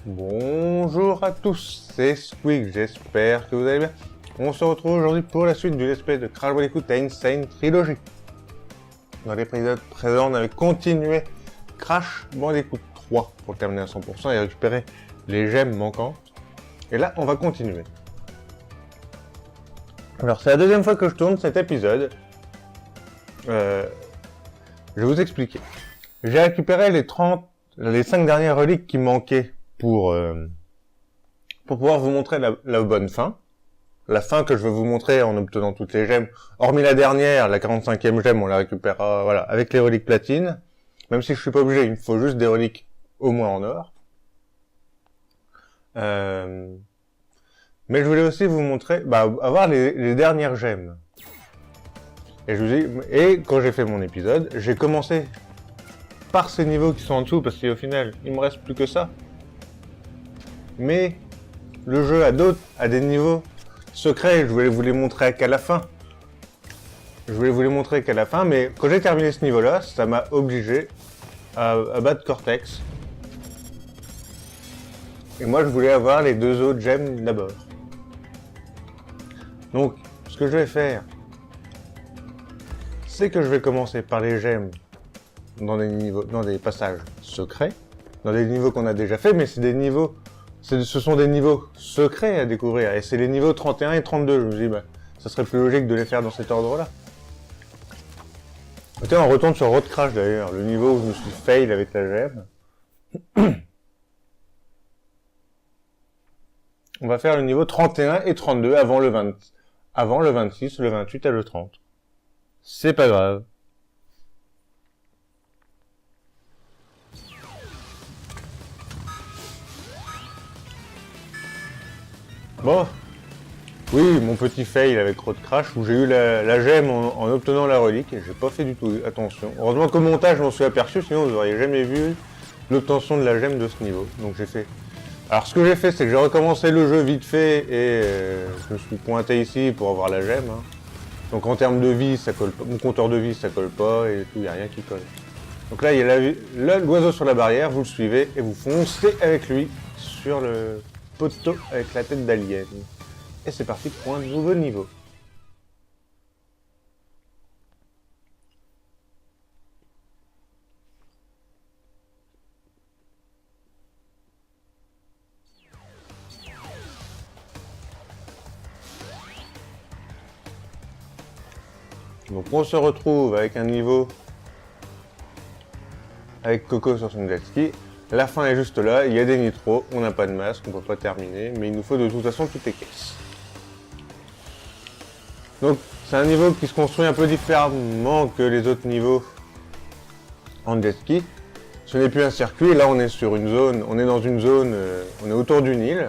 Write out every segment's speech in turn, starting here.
Bonjour à tous, c'est Squeak, j'espère que vous allez bien. On se retrouve aujourd'hui pour la suite du let's play de Crash Bandicoot Insane Trilogy. Dans l'épisode précédent, on avait continué Crash Bandicoot 3 pour le terminer à 100% et récupérer les gemmes manquantes. Et là, on va continuer. Alors, c'est la deuxième fois que je tourne cet épisode. Je vais vous expliquer. J'ai récupéré les 5 dernières reliques qui manquaient pour pouvoir vous montrer la bonne fin. La fin que je vais vous montrer en obtenant toutes les gemmes. Hormis la dernière, la 45e gemme, on la récupérera voilà, avec les reliques platine. Même si je suis pas obligé, il me faut juste des reliques au moins en or. Mais je voulais aussi vous montrer, avoir les dernières gemmes. Et quand j'ai fait mon épisode, j'ai commencé par ces niveaux qui sont en dessous, parce qu'au final, il me reste plus que ça. Mais le jeu a des niveaux secrets, je voulais vous les montrer qu'à la fin. Mais quand j'ai terminé ce niveau-là, ça m'a obligé à battre Cortex. Et moi, je voulais avoir les 2 autres gemmes d'abord. Donc, ce que je vais faire, c'est que je vais commencer par les gemmes dans des passages secrets, dans des niveaux qu'on a déjà fait, mais ce sont des niveaux secrets à découvrir, et c'est les niveaux 31 et 32, je me dis, ça serait plus logique de les faire dans cet ordre-là. Ok, on retourne sur Road Crash d'ailleurs, le niveau où je me suis fail avec la gemme. On va faire le niveau 31 et 32 avant le 26, le 28 et le 30. C'est pas grave. Bon. Oui, mon petit fail avec Road Crash où j'ai eu la gemme en obtenant la relique et j'ai pas fait du tout attention. Heureusement qu'au montage je m'en suis aperçu, sinon vous auriez jamais vu l'obtention de la gemme de ce niveau. Donc j'ai fait... Alors ce que j'ai fait, c'est que j'ai recommencé le jeu vite fait et je me suis pointé ici pour avoir la gemme. Hein. Donc en termes de vie, ça colle pas. Mon compteur de vie, ça colle pas et tout, il n'y a rien qui colle. Donc là, il y a l'oiseau sur la barrière, vous le suivez et vous foncez avec lui sur le poteau avec la tête d'alien. Et c'est parti pour un nouveau niveau. Donc on se retrouve avec un niveau avec Coco sur son jet ski. La fin est juste là, il y a des nitros, on n'a pas de masque, on peut pas terminer, mais il nous faut de toute façon toutes les caisses. Donc c'est un niveau qui se construit un peu différemment que les autres niveaux en jet ski. Ce n'est plus un circuit, là on est sur une zone, on est dans une zone, on est autour d'une île.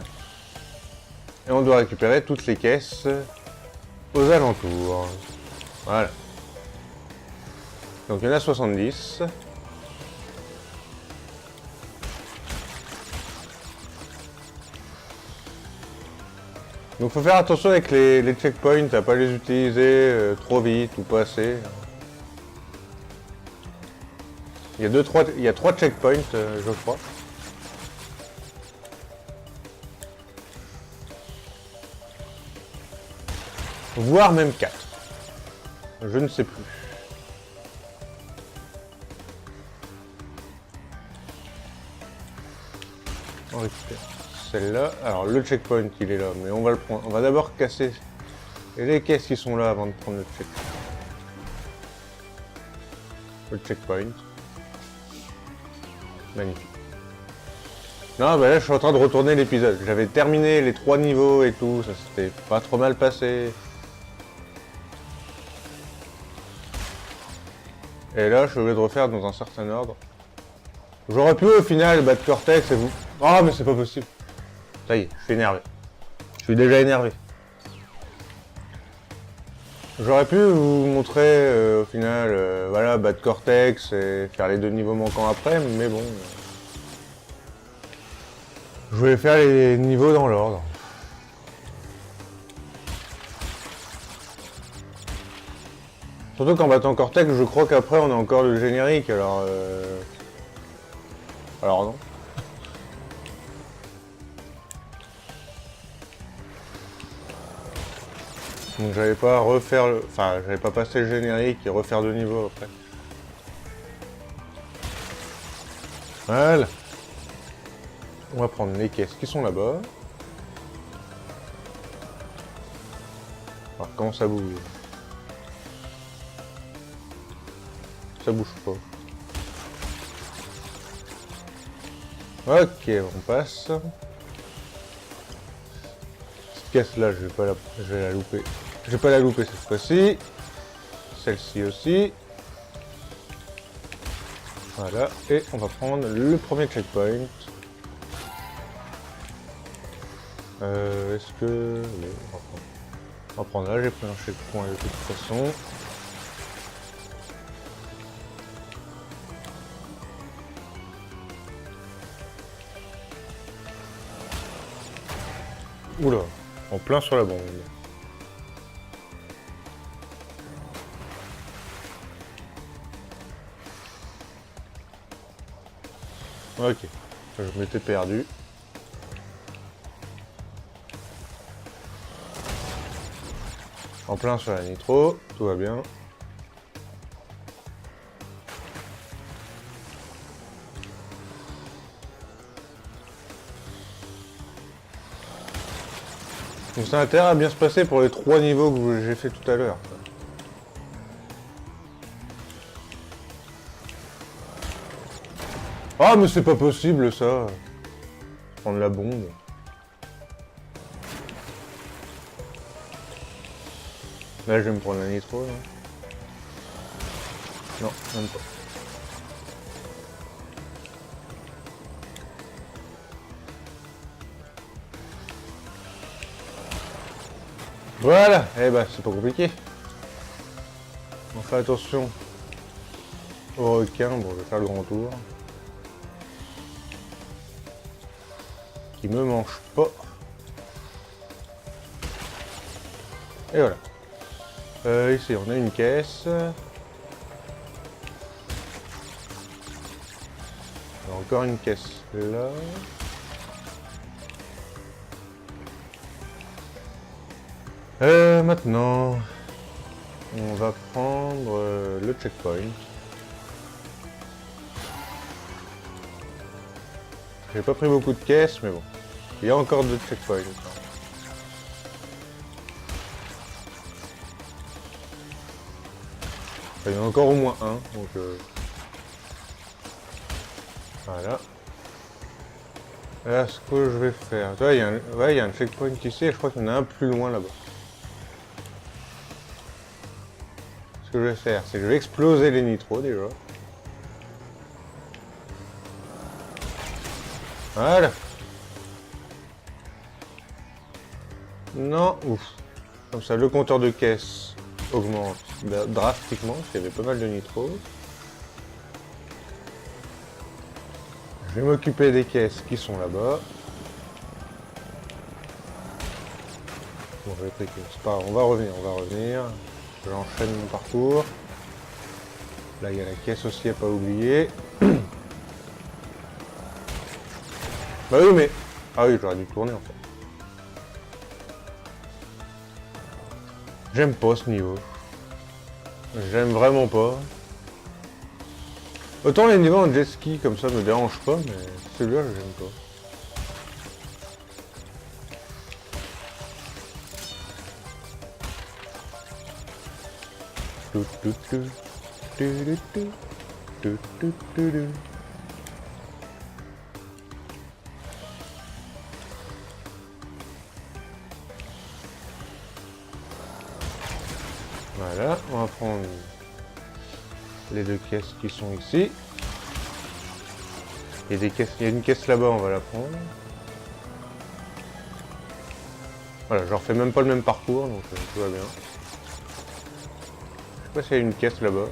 Et on doit récupérer toutes les caisses aux alentours. Voilà. Donc il y en a 70. Donc faut faire attention avec les checkpoints, à pas les utiliser trop vite ou pas assez. Il y a 3 checkpoints, je crois. Voire même 4. Je ne sais plus. On récupère celle-là. Alors le checkpoint il est là, mais on va le prendre. On va d'abord casser les caisses qui sont là avant de prendre le checkpoint. Le checkpoint. Magnifique. Non, là je suis en train de retourner l'épisode. J'avais terminé les 3 niveaux et tout, ça s'était pas trop mal passé. Et là, je suis obligé de refaire dans un certain ordre. J'aurais pu au final battre Cortex et vous... Oh, mais c'est pas possible. Ça y est, je suis énervé. Je suis déjà énervé. J'aurais pu vous montrer au final, voilà, battre Cortex et faire les 2 niveaux manquants après, mais bon... je voulais faire les niveaux dans l'ordre. Surtout qu'en battant Cortex, je crois qu'après on a encore le générique, alors non. Donc j'avais pas à refaire le... Enfin, j'avais pas passé le générique et refaire de niveau après. Voilà. On va prendre les caisses qui sont là-bas. Alors comment ça bouge? Ça bouge pas. Ok, on passe. Cette caisse-là, je vais la louper. Je vais pas la louper cette fois-ci. Celle-ci aussi. Voilà, et on va prendre le premier checkpoint. Est-ce que... Oui, on va prendre là, j'ai pris un checkpoint de toute façon. Oula, en plein sur la bombe. Ok, je m'étais perdu. En plein sur la nitro, tout va bien. Donc ça a intérêt à bien se passer pour les 3 niveaux que j'ai fait tout à l'heure. Ah mais c'est pas possible ça. Prendre la bombe. Là je vais me prendre la nitro là. Non, même pas. Voilà, eh ben c'est pas compliqué. On fait attention au requin, bon je vais faire le grand tour. Qui me mange pas. Et voilà. Ici on a une caisse. Encore une caisse là. Maintenant, on va prendre le checkpoint. J'ai pas pris beaucoup de caisses, mais bon. Il y a encore 2 checkpoints. Il y en a encore au moins un, donc voilà. Là, ce que je vais faire... il y a un checkpoint ici et je crois qu'il y en a un plus loin là-bas. Ce que je vais faire, c'est que je vais exploser les nitros déjà. Voilà. Non, ouf. Comme ça, le compteur de caisse augmente drastiquement, parce qu'il y avait pas mal de nitros. Je vais m'occuper des caisses qui sont là-bas. Bon, je vais cliquer, c'est pas grave, on va revenir. J'enchaîne mon parcours. Là, il y a la caisse aussi à pas oublier. Bah oui, mais... Ah oui, j'aurais dû tourner en fait. J'aime pas ce niveau. J'aime vraiment pas. Autant les niveaux en jet ski comme ça me dérange pas, mais celui-là, j'aime pas. Voilà, on va prendre les 2 caisses qui sont ici. Il y a une caisse là-bas, on va la prendre. Voilà, je refais même pas le même parcours, donc tout va bien. Je sais pas s'il y a une caisse là-bas.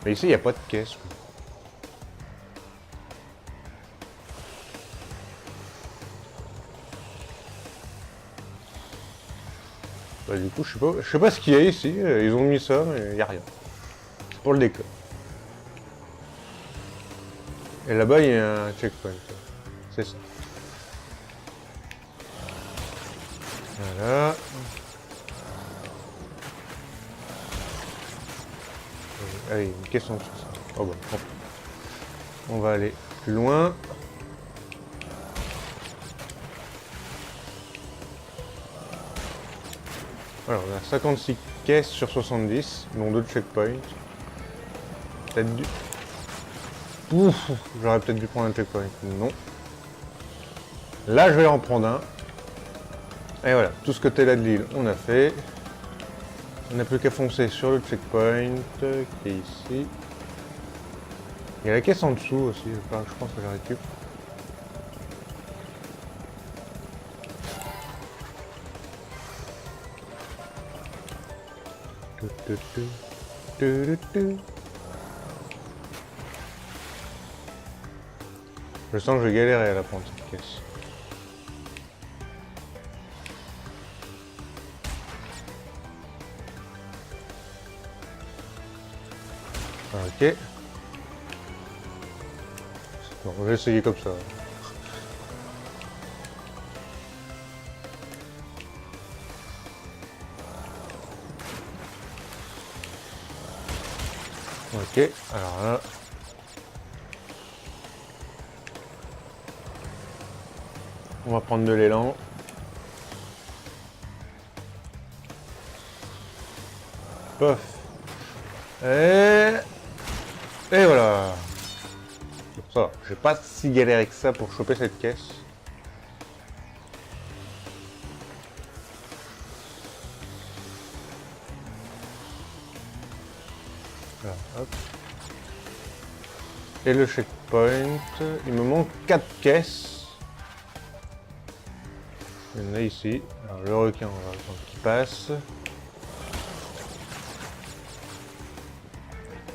Mais ici, il n'y a pas de caisse. Bah, du coup, je sais pas ce qu'il y a ici. Ils ont mis ça, mais il n'y a rien. C'est pour le décor. Et là-bas, il y a un checkpoint. C'est ça. Voilà. Allez, une caisse en dessous ça. Oh bah, on va aller plus loin. Alors, on a 56 caisses sur 70, dont 2 checkpoints. Peut-être dû... Ouf, j'aurais peut-être dû prendre un checkpoint. Non. Là, je vais en prendre un. Et voilà, tout ce côté-là de l'île, on a fait. On n'a plus qu'à foncer sur le checkpoint qui est ici. Il y a la caisse en dessous aussi, je pense que je la récupère. Je sens que je vais galérer à la prendre cette caisse. Ok. Bon, on va essayer comme ça. Ok, alors là... On va prendre de l'élan. Pof. Et voilà. Ça va, j'ai pas si galéré que ça pour choper cette caisse. Voilà, hop. Et le checkpoint, il me manque 4 caisses. Il y en a ici. Alors, le requin, on va attendre qu'il passe.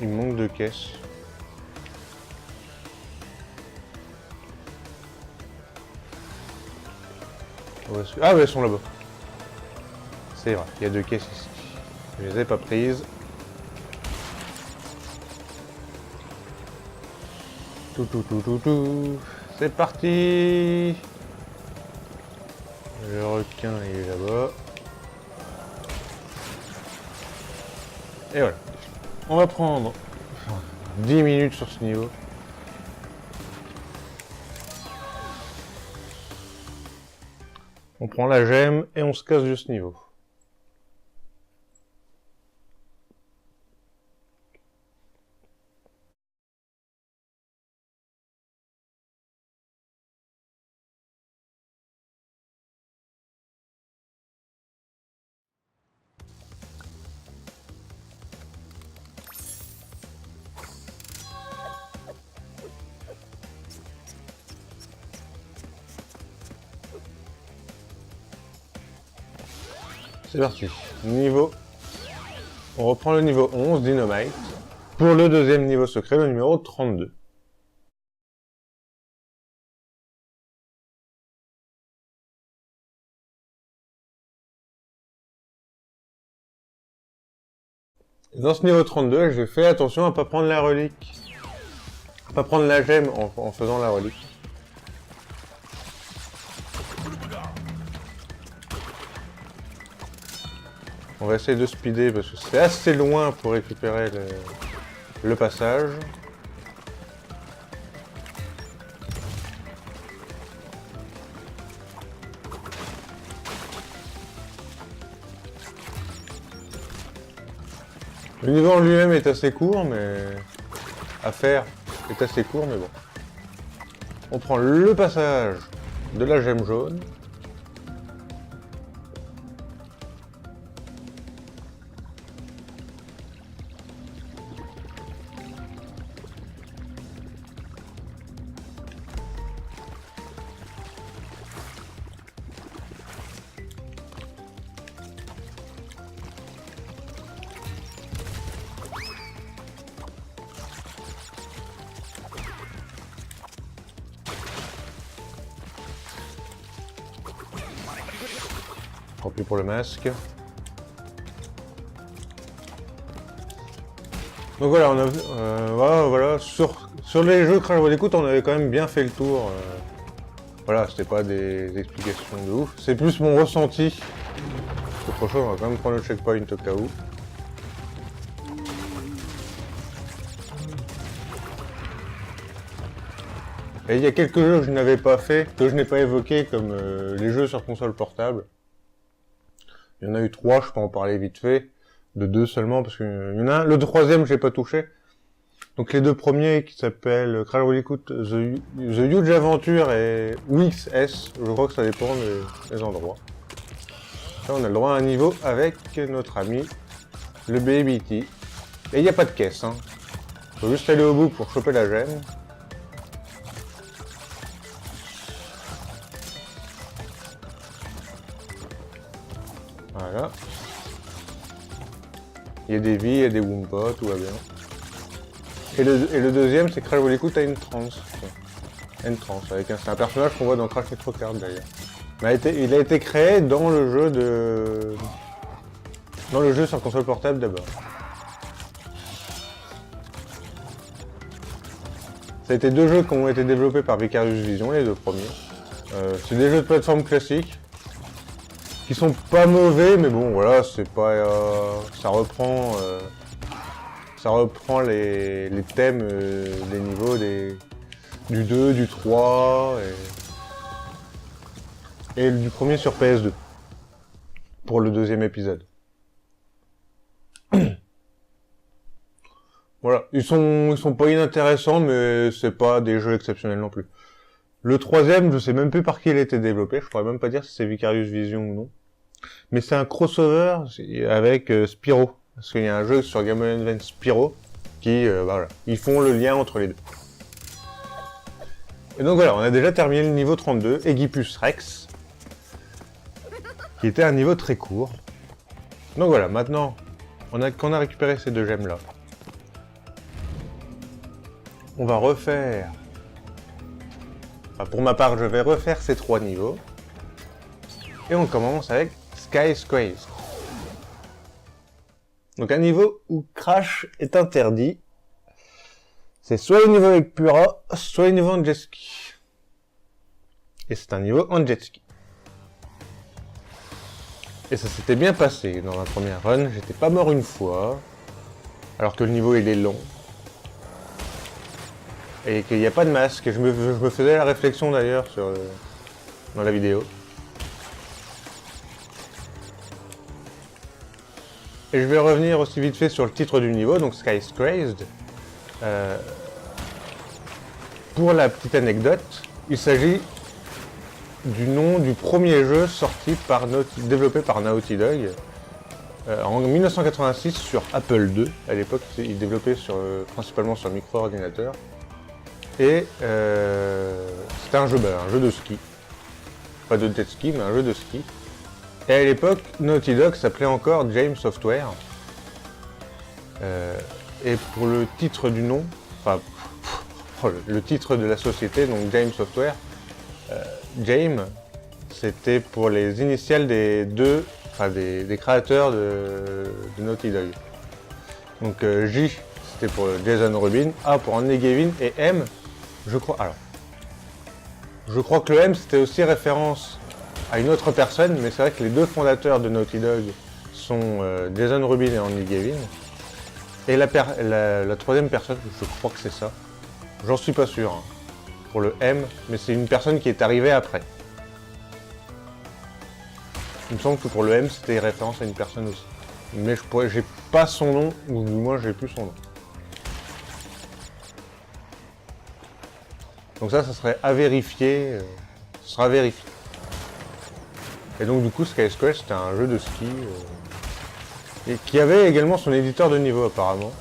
Il me manque 2 caisses. Ah, mais elles sont là-bas. C'est vrai, il y a 2 caisses ici. Je les ai pas prises. Tout. C'est parti. Le requin il est là-bas. Et voilà. On va prendre 10 minutes sur ce niveau. On prend la gemme et on se casse de ce niveau. C'est parti. Niveau. On reprend le niveau 11, Dynamite. Pour le deuxième niveau secret, le numéro 32. Dans ce niveau 32, j'ai fait attention à pas prendre la relique. À pas prendre la gemme en faisant la relique. On va essayer de speeder parce que c'est assez loin pour récupérer le passage. Le niveau en lui-même est assez court, mais à faire est assez court, mais bon. On prend le passage de la gemme jaune. Tant pis pour le masque. Donc voilà, on a voilà, sur les jeux Crash Bandicoot, on avait quand même bien fait le tour. Voilà, c'était pas des explications de ouf. C'est plus mon ressenti. Autre chose, on va quand même prendre le checkpoint au cas où. Et il y a quelques jeux que je n'avais pas fait, que je n'ai pas évoqué, comme les jeux sur console portable. Il y en a eu 3, je peux en parler vite fait. De 2 seulement, parce qu'il y en a un. Le troisième, j'ai pas touché. Donc les 2 premiers qui s'appellent Crash Bandicoot The Huge Adventure et WXS, je crois que ça dépend des endroits. Là, on a le droit à un niveau avec notre ami, le BBT. Et il n'y a pas de caisse, hein. Faut juste aller au bout pour choper la gemme. Voilà. Il y a des vies, il y a des Wumpa, tout va bien. Et le deuxième, c'est Crash Bandicoot N-Trans. N-Trans, c'est un personnage qu'on voit dans Crash Nitro Kart d'ailleurs. Il a été créé dans le jeu sur console portable d'abord. Ça a été 2 jeux qui ont été développés par Vicarious Vision, les 2 premiers. C'est des jeux de plateforme classiques. Qui sont pas mauvais, mais bon, voilà, c'est pas... ça reprend les thèmes des niveaux du 2, du 3 et du premier sur PS2 pour le deuxième épisode. Voilà, ils sont pas inintéressants, mais c'est pas des jeux exceptionnels non plus. Le troisième, je sais même plus par qui il a été développé, je pourrais même pas dire si c'est Vicarious Vision ou non. Mais c'est un crossover avec Spyro. Parce qu'il y a un jeu sur Game Boy Advance Spyro qui, voilà, ils font le lien entre les deux. Et donc voilà, on a déjà terminé le niveau 32, Aegypus Rex, qui était un niveau très court. Donc voilà, maintenant qu'on a récupéré ces 2 gemmes là, on va refaire... Enfin, pour ma part, je vais refaire ces 3 niveaux. Et on commence avec Sky's Craze. Donc un niveau où Crash est interdit. C'est soit le niveau avec Pura, soit le niveau en jet ski. Et c'est un niveau en jet ski. Et ça s'était bien passé dans ma première run, j'étais pas mort une fois. Alors que le niveau il est long. Et qu'il n'y a pas de masque. Et je me faisais la réflexion d'ailleurs dans la vidéo. Et je vais revenir aussi vite fait sur le titre du niveau, donc Sky's Crazed. Pour la petite anecdote, il s'agit du nom du premier jeu développé par Naughty Dog en 1986 sur Apple II. À l'époque, il développait principalement sur micro-ordinateur. Et c'était un jeu de ski. Pas de jet ski, mais un jeu de ski. Et à l'époque, Naughty Dog s'appelait encore James Software. Et pour le titre du nom, enfin, le titre de la société, donc James Software, James, c'était pour les initiales des créateurs de Naughty Dog. Donc J, c'était pour Jason Rubin, A pour Andy Gavin, et M, je crois que le M, c'était aussi référence à une autre personne, mais c'est vrai que les 2 fondateurs de Naughty Dog sont Jason Rubin et Andy Gavin. Et la 3e personne, je crois que c'est ça. J'en suis pas sûr, hein, pour le M, mais c'est une personne qui est arrivée après. Il me semble que pour le M, c'était référence à une personne aussi. Mais j'ai pas son nom, ou du moins j'ai plus son nom. Donc ça serait à vérifier. Ce sera vérifié. Et donc du coup, Sky's Craze, c'était un jeu de ski et qui avait également son éditeur de niveau apparemment.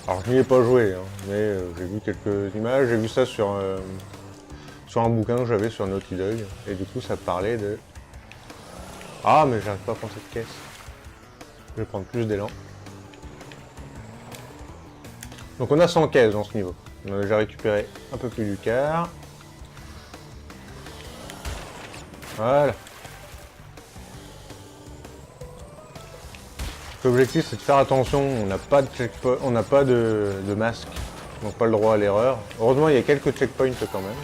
Alors je n'y ai pas joué, hein, mais j'ai vu quelques images, j'ai vu ça sur un bouquin que j'avais sur Naughty Dog, et du coup ça parlait de... Ah mais j'arrive pas à prendre cette caisse. Je vais prendre plus d'élan. Donc on a 100 caisses dans ce niveau. On a déjà récupéré un peu plus du quart. Voilà. L'objectif c'est de faire attention, on n'a pas de checkpoint, on n'a pas de masque, donc pas le droit à l'erreur. Heureusement il y a quelques checkpoints quand même.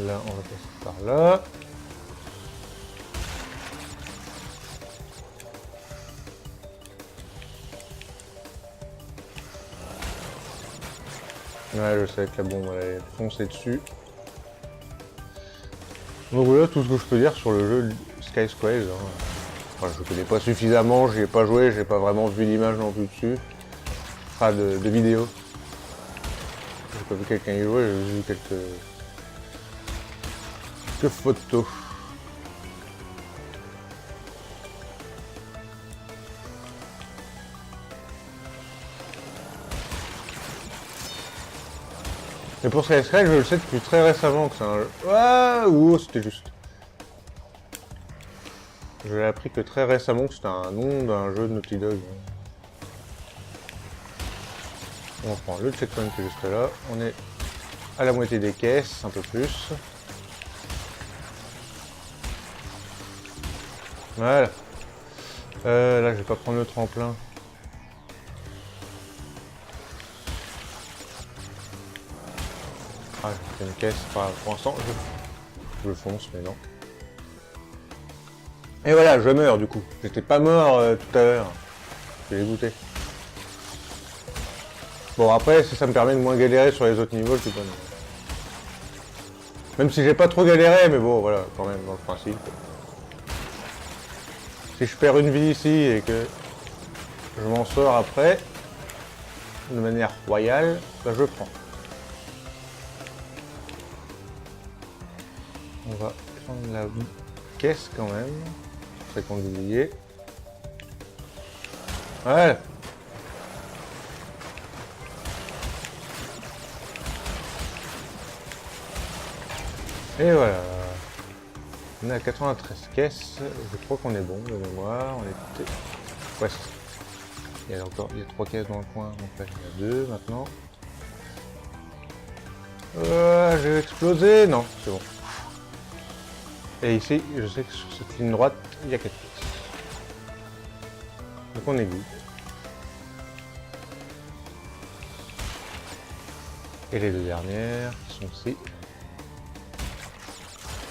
Là on va passer par là. Ouais, je sais que la bombe elle est foncée dessus. Donc voilà tout ce que je peux dire sur le jeu Sky Squares. Hein. Enfin, je connais pas suffisamment, j'y ai pas joué, j'ai pas vraiment vu d'image non plus dessus. Enfin, de vidéos. J'ai pas vu quelqu'un y jouer, j'ai vu quelques photos. Mais pour Sky Squares, je le sais depuis très récemment que c'est un jeu. Ah, ouh, c'était juste. Je l'ai appris que très récemment que c'était un nom d'un jeu de Naughty Dog. On prend le checkpoint qui est juste là. On est à la moitié des caisses, un peu plus. Voilà. Là, je vais pas prendre le tremplin. Ah, j'ai fait une caisse. Enfin, pour l'instant, je fonce, mais non. Et voilà, je meurs du coup. J'étais pas mort tout à l'heure. J'ai dégoûté. Bon, après, si ça me permet de moins galérer sur les autres niveaux, je suis pas mal. Même si j'ai pas trop galéré, mais bon, voilà, quand même, dans le principe. Si je perds une vie ici et que je m'en sors après, de manière royale, bah je prends. On va prendre la caisse quand même. C'est qu'on oublié. Ouais. Et voilà. On est à 93 caisses. Je crois qu'on est bon de mémoire. On est... Ouais. Il y a 3 caisses dans le coin. Donc là, il y en a 2 maintenant. J'ai explosé. Non, c'est bon. Et ici, je sais que sur cette ligne droite, il y a 4 caisses. Donc on est good. Et les 2 dernières qui sont ici.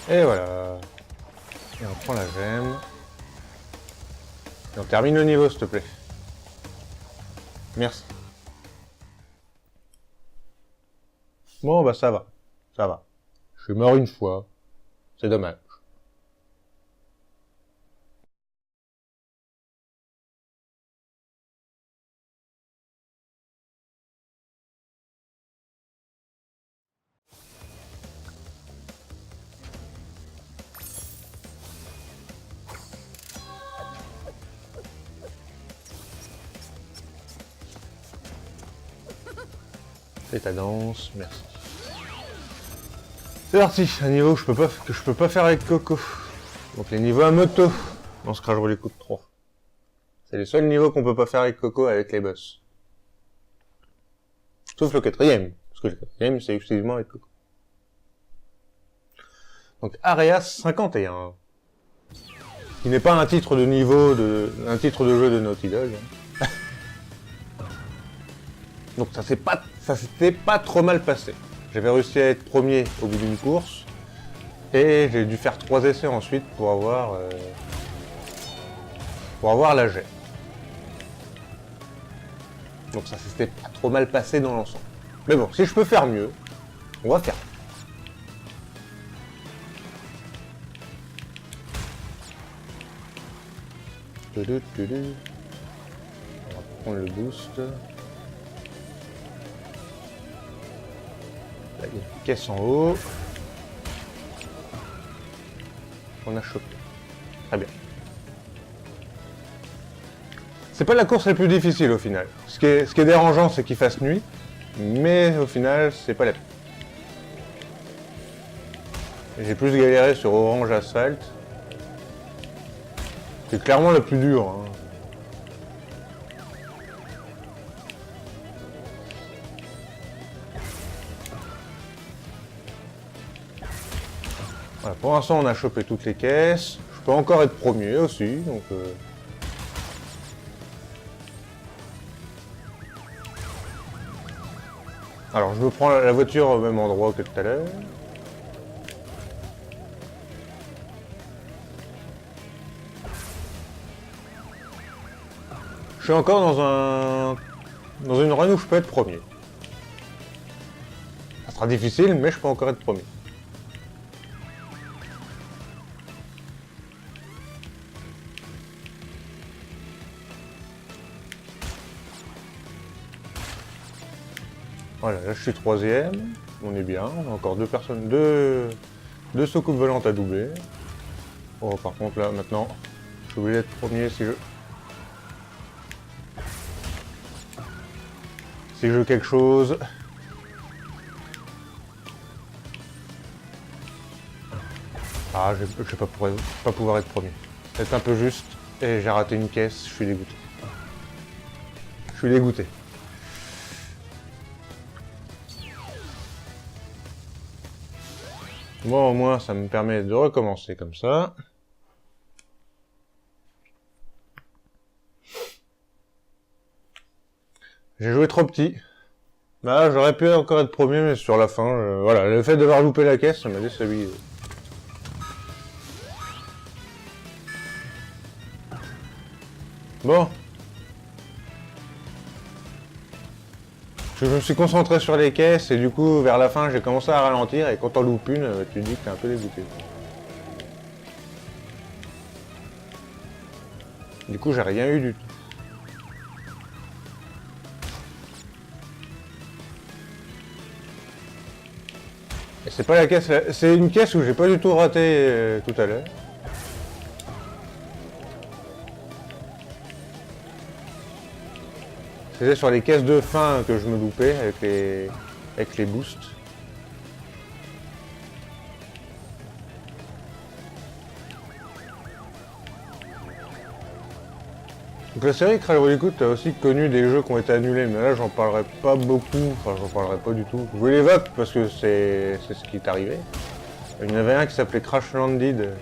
Et voilà. Et on prend la gemme. Et on termine le niveau, s'il te plaît. Merci. Bon, bah ça va. Ça va. Je suis mort une fois. C'est dommage. Fais ta danse, merci. C'est parti, un niveau que je peux pas faire avec Coco. Donc les niveaux à moto dans ce Crash Bandicoot 3. C'est les seuls niveaux qu'on peut pas faire avec Coco avec les boss. Sauf le 4ème, parce que le 4ème c'est exclusivement avec Coco. Donc Area 51. Qui n'est pas un titre de niveau un titre de jeu de Naughty Dog. Donc ça s'était pas trop mal passé. J'avais réussi à être premier au bout d'une course. Et j'ai dû faire 3 essais ensuite pour avoir la jet. Donc ça s'était pas trop mal passé dans l'ensemble. Mais bon, si je peux faire mieux, on va faire. On va prendre le boost. Là, il y a une caisse en haut. On a chopé. Très bien. C'est pas la course la plus difficile au final. Ce qui est dérangeant, c'est qu'il fasse nuit. Mais au final, c'est pas la peine. J'ai plus galéré sur Orange Asphalt. C'est clairement la plus dure. Hein. Voilà, pour l'instant, on a chopé toutes les caisses. Je peux encore être premier aussi, donc... Alors, je me prends la voiture au même endroit que tout à l'heure. Je suis encore dans une run où je peux être premier. Ça sera difficile, mais je peux encore être premier. Voilà, là je suis troisième. On est bien. On a encore deux personnes, deux soucoupes volantes à doubler. Oh, par contre là, maintenant, je suis obligé d'être premier si je veux quelque chose. Ah, je vais pas pouvoir être premier. C'est un peu juste. Et j'ai raté une caisse, je suis dégoûté. Je suis dégoûté. Bon, au moins, ça me permet de recommencer comme ça. J'ai joué trop petit. Bah, j'aurais pu encore être premier, mais sur la fin, voilà, le fait d'avoir loupé la caisse, ça m'a déstabilisé. Bon. Je me suis concentré sur les caisses et du coup, vers la fin, j'ai commencé à ralentir et quand t'en loupes une, tu te dis que t'es un peu dégoûté. Du coup, j'ai rien eu du tout. Et c'est pas la caisse, c'est une caisse où j'ai pas du tout raté tout à l'heure. C'était sur les caisses de fin que je me loupais avec les boosts. Donc la série Crash Bandicoot a aussi connu des jeux qui ont été annulés, mais là j'en parlerai pas beaucoup, enfin j'en parlerai pas du tout. Je vous l'évoque parce que c'est ce qui est arrivé. Il y en avait un qui s'appelait Crash Landed,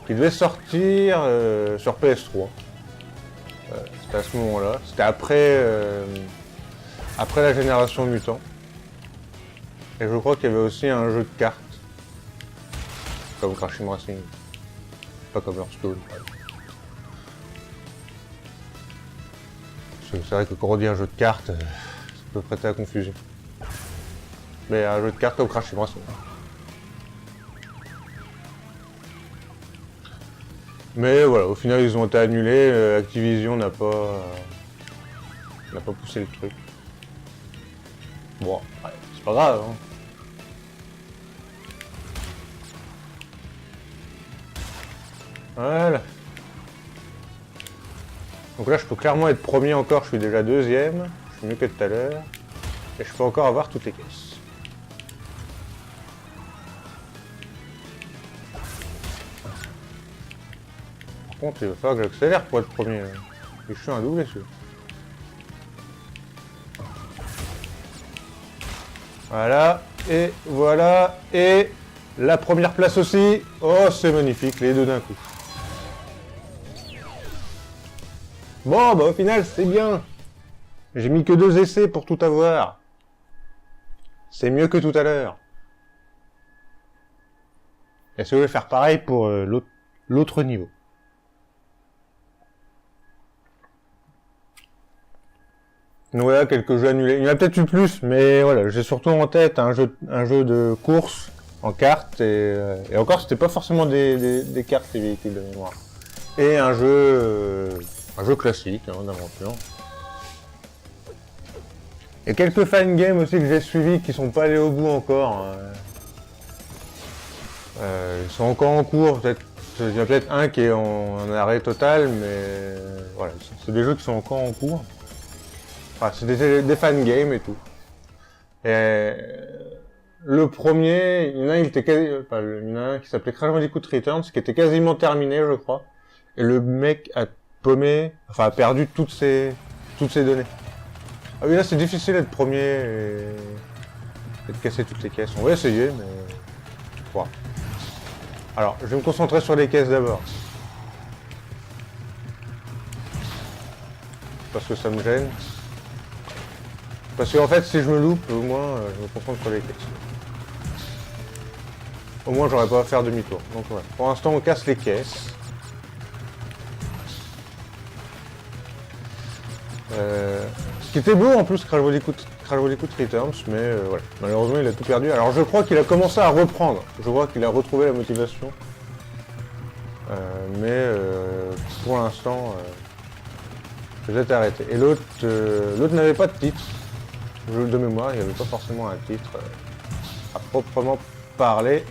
qui devait sortir sur PS3. C'était à ce moment-là, c'était après la génération Mutant. Et je crois qu'il y avait aussi un jeu de cartes, comme Crash Team Racing, pas comme Hearthstone. C'est vrai que quand on dit un jeu de cartes, ça peut prêter à confusion. Mais un jeu de cartes comme Crash Team Racing. Mais voilà, au final ils ont été annulés, Activision n'a pas poussé le truc. Bon, ouais, c'est pas grave, hein. Voilà. Donc là je peux clairement être premier encore, je suis déjà deuxième, je suis mieux que tout à l'heure. Et je peux encore avoir toutes les caisses. Par contre il va falloir que j'accélère pour être premier. Et je suis un doublé celui-là. Voilà, et la première place aussi. Oh, c'est magnifique, les deux d'un coup. Bon, bah au final, c'est bien. J'ai mis que 2 essais pour tout avoir. C'est mieux que tout à l'heure. Est-ce que je vais faire pareil pour l'autre niveau? Voilà, quelques jeux annulés. Il y en a peut-être eu plus, mais voilà, j'ai surtout en tête un jeu de course en cartes, et encore, c'était pas forcément des cartes, les véhicules de mémoire. Et un jeu classique, hein, d'aventure. Il y a quelques fan games aussi que j'ai suivis qui sont pas allés au bout encore. Ils sont encore en cours, peut-être. Il y en a peut-être un qui est en arrêt total, mais voilà, c'est des jeux qui sont encore en cours. Enfin, c'est des fan games et tout. Et le premier, il y en a un qui s'appelait Crash Bandicoot Returns, qui était quasiment terminé, je crois. Et le mec a a perdu toutes ses données. Ah oui, là c'est difficile d'être premier et de casser toutes les caisses. On va essayer, mais voilà. Alors, je vais me concentrer sur les caisses d'abord. Parce que ça me gêne. Parce qu'en fait, si je me loupe, au moins, je me concentre sur les caisses. Au moins, j'aurais pas à faire demi-tour. Donc voilà. Pour l'instant, on casse les caisses. Ce qui était beau en plus, Crash Bandicoot Crash Bandicoot Returns, mais voilà. Malheureusement, il a tout perdu. Alors, je crois qu'il a commencé à reprendre. Je crois qu'il a retrouvé la motivation. Mais pour l'instant, peut-être arrêté. Et l'autre n'avait pas de titre. Jeu de mémoire, il n'y avait pas forcément un titre à proprement parler.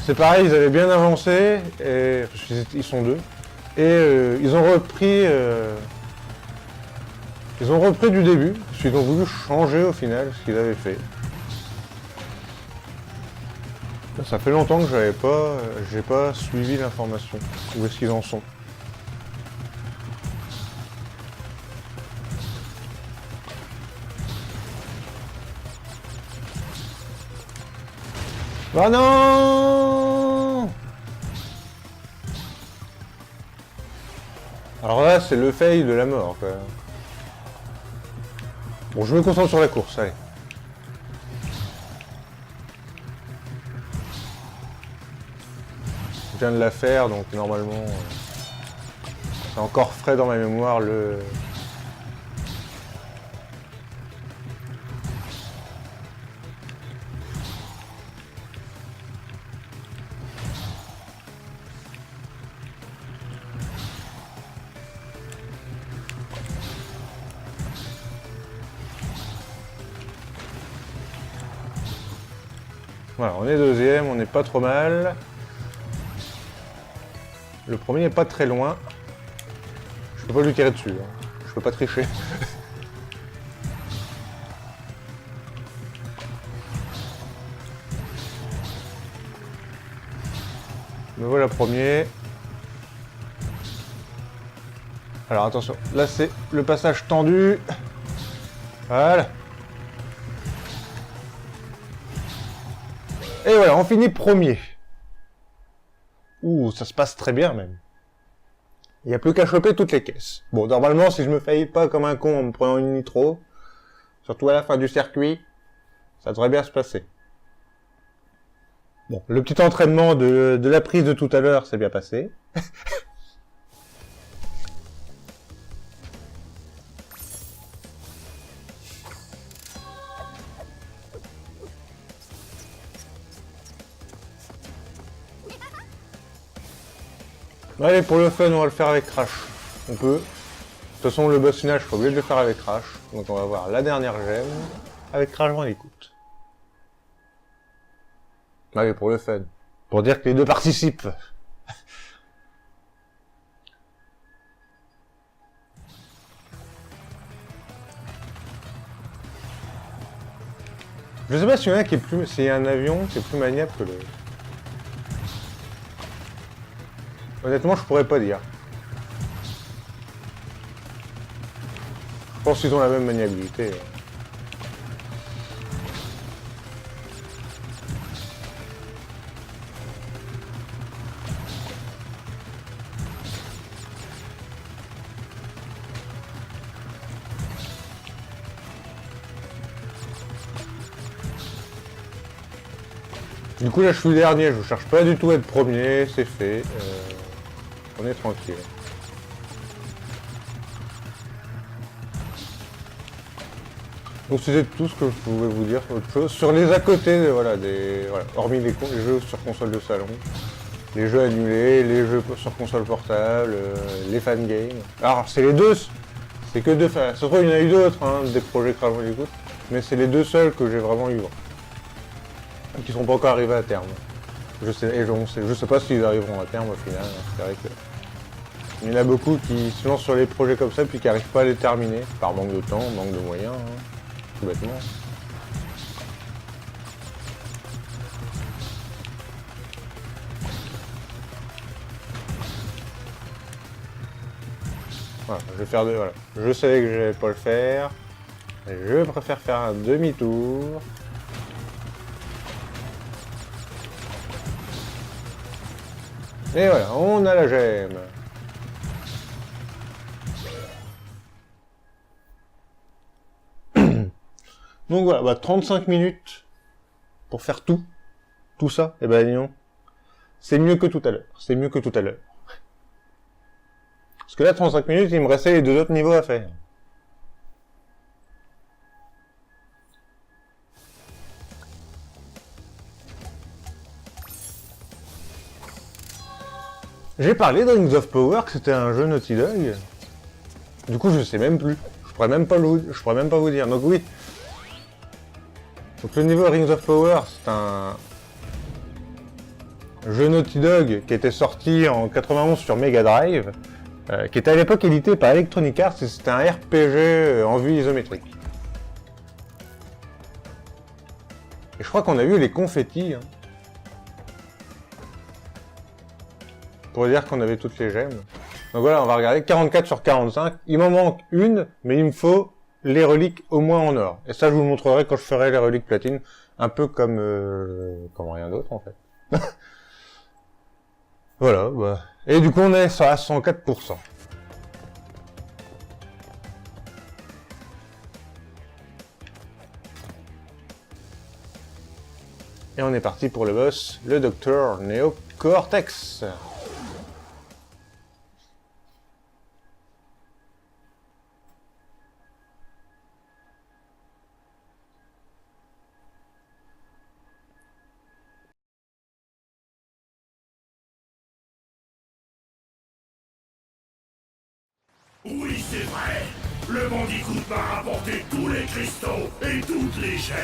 C'est pareil, ils avaient bien avancé, et, parce qu'ils sont deux, et ils ont repris du début, parce qu'ils ont voulu changer au final ce qu'ils avaient fait. Ça fait longtemps que j'ai pas suivi l'information. Où est-ce qu'ils en sont? Ah non! Alors là, c'est le fail de la mort, quoi. Bon, je me concentre sur la course, allez. Je viens de la faire, donc normalement... c'est encore frais dans ma mémoire, le... Voilà, on est deuxième, on n'est pas trop mal. Le premier n'est pas très loin. Je peux pas lui tirer dessus, hein. Je peux pas tricher. Me voilà premier. Alors attention, là c'est le passage tendu. Voilà. Et voilà, on finit premier. Ouh, ça se passe très bien même. Il n'y a plus qu'à choper toutes les caisses. Bon, normalement, si je me faillis pas comme un con en me prenant une nitro, surtout à la fin du circuit, ça devrait bien se passer. Bon, le petit entraînement de la prise de tout à l'heure s'est bien passé. Allez, pour le fun, on va le faire avec Crash. On peut. De toute façon, le boss final, je suis obligé de le faire avec Crash. Donc on va voir la dernière gemme avec Crash Bandicoot. Allez, pour le fun. Pour dire que les deux participent. Je sais pas s'il y en a qui est plus... s'il y a un avion qui est plus maniable que le... Honnêtement, je pourrais pas dire. Je pense qu'ils ont la même maniabilité. Du coup là je suis dernier, je cherche pas du tout à être premier, c'est fait. On est tranquille. Donc c'était tout ce que je pouvais vous dire. Autre chose. Sur les à côté, voilà, hormis les jeux sur console de salon, les jeux annulés, les jeux sur console portable, les fangames. Alors c'est les deux, c'est que deux. Ça se trouve il y en a eu d'autres, hein, des projets Crash Bandicoot, mais c'est les deux seuls que j'ai vraiment eu. Qui sont pas encore arrivés à terme. Je sais pas s'ils arriveront à terme au final. C'est vrai que il y en a beaucoup qui se lancent sur les projets comme ça puis qui n'arrivent pas à les terminer par manque de temps, manque de moyens, hein, tout bêtement. Voilà, je vais faire voilà. Je savais que je n'allais pas le faire. Je préfère faire un demi-tour. Et voilà, on a la gemme. Donc voilà, 35 minutes pour faire tout ça, et ben non, c'est mieux que tout à l'heure, c'est mieux que tout à l'heure. Parce que là, 35 minutes, il me restait les 2 autres niveaux à faire. J'ai parlé de Rings of Power que c'était un jeu Naughty Dog. Du coup, je sais même plus. Je pourrais même pas vous dire. Donc oui. Donc le niveau Rings of Power, c'est un jeu Naughty Dog qui était sorti en 91 sur Mega Drive, qui était à l'époque édité par Electronic Arts et c'était un RPG en vue isométrique. Et je crois qu'on a vu les confettis. Hein, pour dire qu'on avait toutes les gemmes. Donc voilà, on va regarder 44 sur 45. Il m'en manque une, mais il me faut les reliques au moins en or. Et ça, je vous le montrerai quand je ferai les reliques platine. Un peu comme rien d'autre, en fait. Voilà, bah. Et du coup, on est à 104%. Et on est parti pour le boss, le docteur Néocortex. Oui, c'est vrai. Le Bandicoot m'a rapporté tous les cristaux et toutes les gemmes.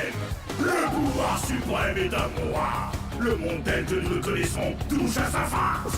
Le pouvoir suprême est à moi. Le monde tel que nous le connaissons touche à sa fin.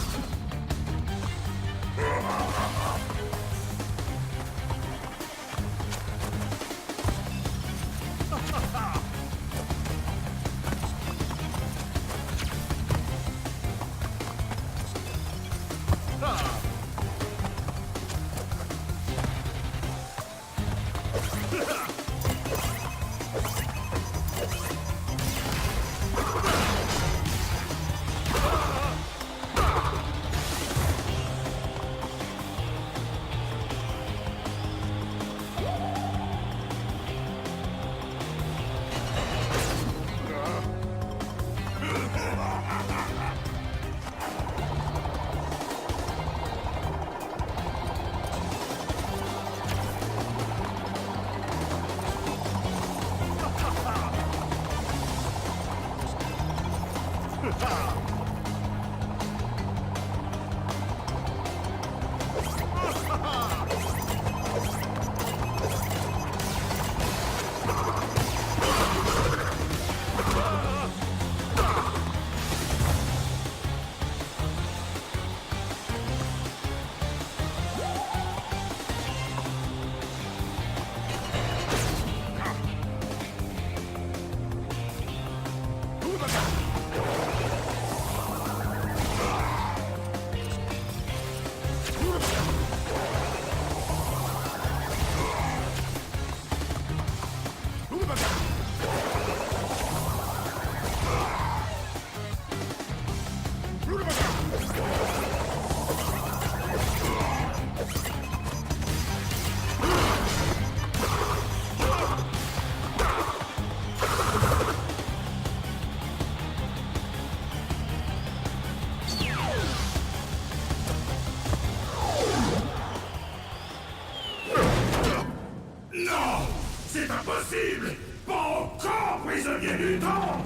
C'est impossible! Pas encore, prisonnier du temps!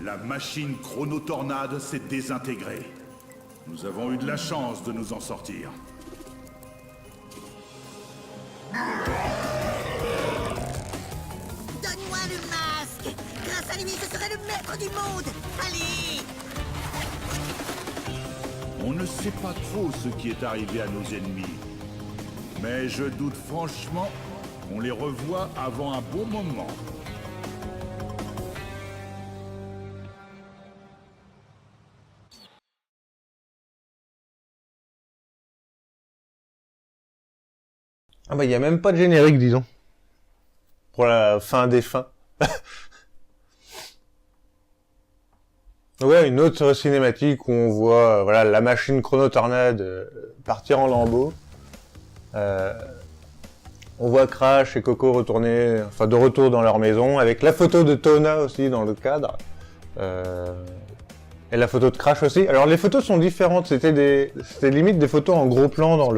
La machine chronotornade s'est désintégrée. Nous avons eu de la chance de nous en sortir. Donne-moi le masque! Grâce à lui, je serai le maître du monde! Allez! On ne sait pas trop ce qui est arrivé à nos ennemis. Mais je doute franchement qu'on les revoie avant un bon moment. Ah bah il n'y a même pas de générique, disons. Pour la fin des fins. Ouais, une autre cinématique où on voit voilà, la machine chronotornade partir en lambeaux. On On voit Crash et Coco retourner, enfin de retour dans leur maison, avec la photo de Tona aussi dans le cadre. Et la photo de Crash aussi. Alors les photos sont différentes, c'était limite des photos en gros plan dans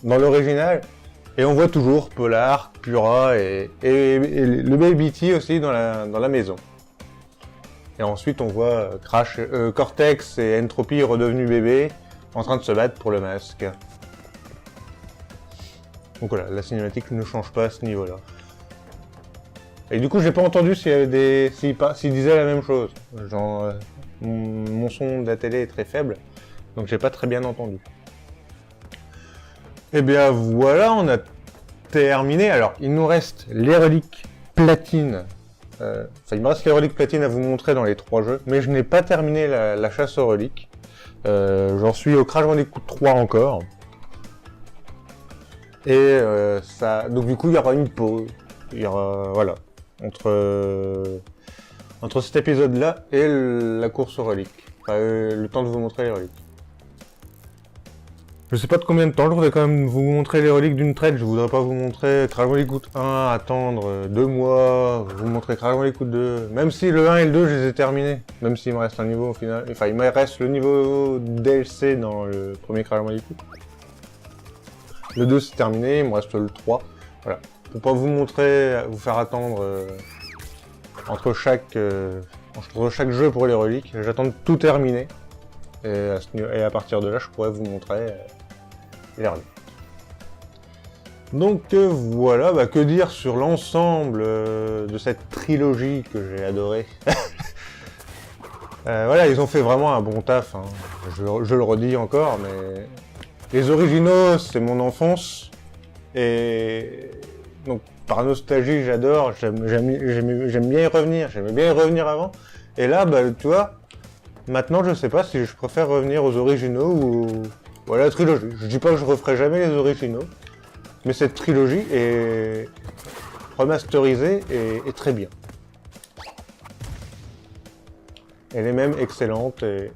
l'original. Et on voit toujours Polar, Pura et le Baby T aussi dans la maison. Et ensuite on voit Crash, Cortex et Entropy redevenus bébés en train de se battre pour le masque. Donc voilà, la cinématique ne change pas à ce niveau-là. Et du coup, j'ai pas entendu s'il y avait s'il disait la même chose. Genre, mon son de la télé est très faible, donc j'ai pas très bien entendu. Et bien voilà, on a terminé. Alors, il nous reste les reliques platine. Il me reste les reliques platine à vous montrer dans les 3 jeux, mais je n'ai pas terminé la chasse aux reliques. J'en suis au Crash Bandicoot 3 encore. Et donc du coup, il y aura une pause. Il y aura, voilà, entre cet épisode-là et la course aux reliques. Enfin, le temps de vous montrer les reliques. Je sais pas de combien de temps, je voudrais quand même vous montrer les reliques d'une traite. Je voudrais pas vous montrer Crash Bandicoot 1, attendre 2 mois, vous montrer Crash Bandicoot 2. Même si le 1 et le 2, je les ai terminés. Même s'il me reste un niveau au final. Enfin, il me reste le niveau DLC dans le premier Crash Bandicoot. Le 2 c'est terminé, il me reste le 3. Voilà. Pour pas vous montrer, vous faire attendre entre chaque jeu pour les reliques, j'attends de tout terminer. Et à partir de là, je pourrais vous montrer les reliques. Donc voilà, bah, que dire sur l'ensemble de cette trilogie que j'ai adorée. Voilà, ils ont fait vraiment un bon taf, hein. Je le redis encore, mais les originaux, c'est mon enfance. Et donc, par nostalgie, j'adore, j'aime bien y revenir, j'aimais bien y revenir avant. Et là, bah, tu vois, maintenant, je sais pas si je préfère revenir aux originaux ou à la trilogie. Je dis pas que je referai jamais les originaux, mais cette trilogie est remasterisée et très bien. Elle est même excellente et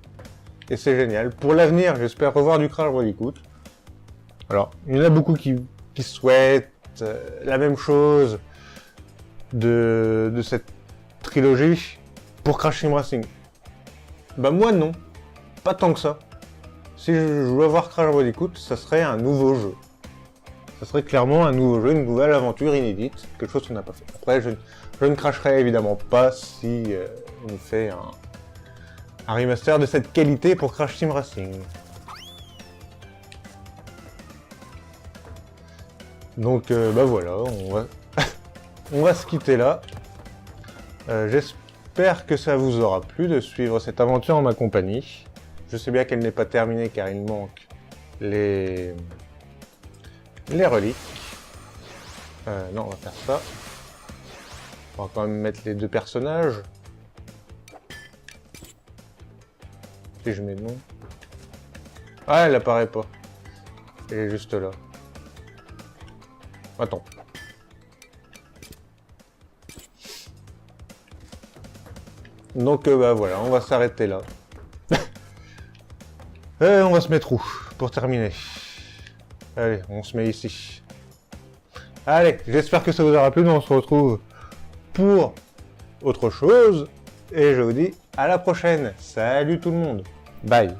c'est génial. Pour l'avenir, j'espère revoir du Crash Bandicoot. Alors, il y en a beaucoup qui souhaitent la même chose de cette trilogie pour Crash Team Racing. Bah moi non, pas tant que ça. Si je dois voir Crash Bandicoot, ça serait un nouveau jeu. Ça serait clairement un nouveau jeu, une nouvelle aventure inédite, quelque chose qu'on n'a pas fait. Après, je ne cracherai évidemment pas si on fait un remaster de cette qualité pour Crash Team Racing. Donc bah voilà, on va se quitter là. J'espère que ça vous aura plu de suivre cette aventure en ma compagnie. Je sais bien qu'elle n'est pas terminée car il manque les reliques. Non, on va faire ça. On va quand même mettre les 2 personnages. Si je mets non. Ah, elle apparaît pas. Elle est juste là. Attends. Donc bah voilà, on va s'arrêter là. On va se mettre où pour terminer? Allez, on se met ici. Allez, j'espère que ça vous aura plu, on se retrouve pour autre chose. Et je vous dis à la prochaine. Salut tout le monde. Bye.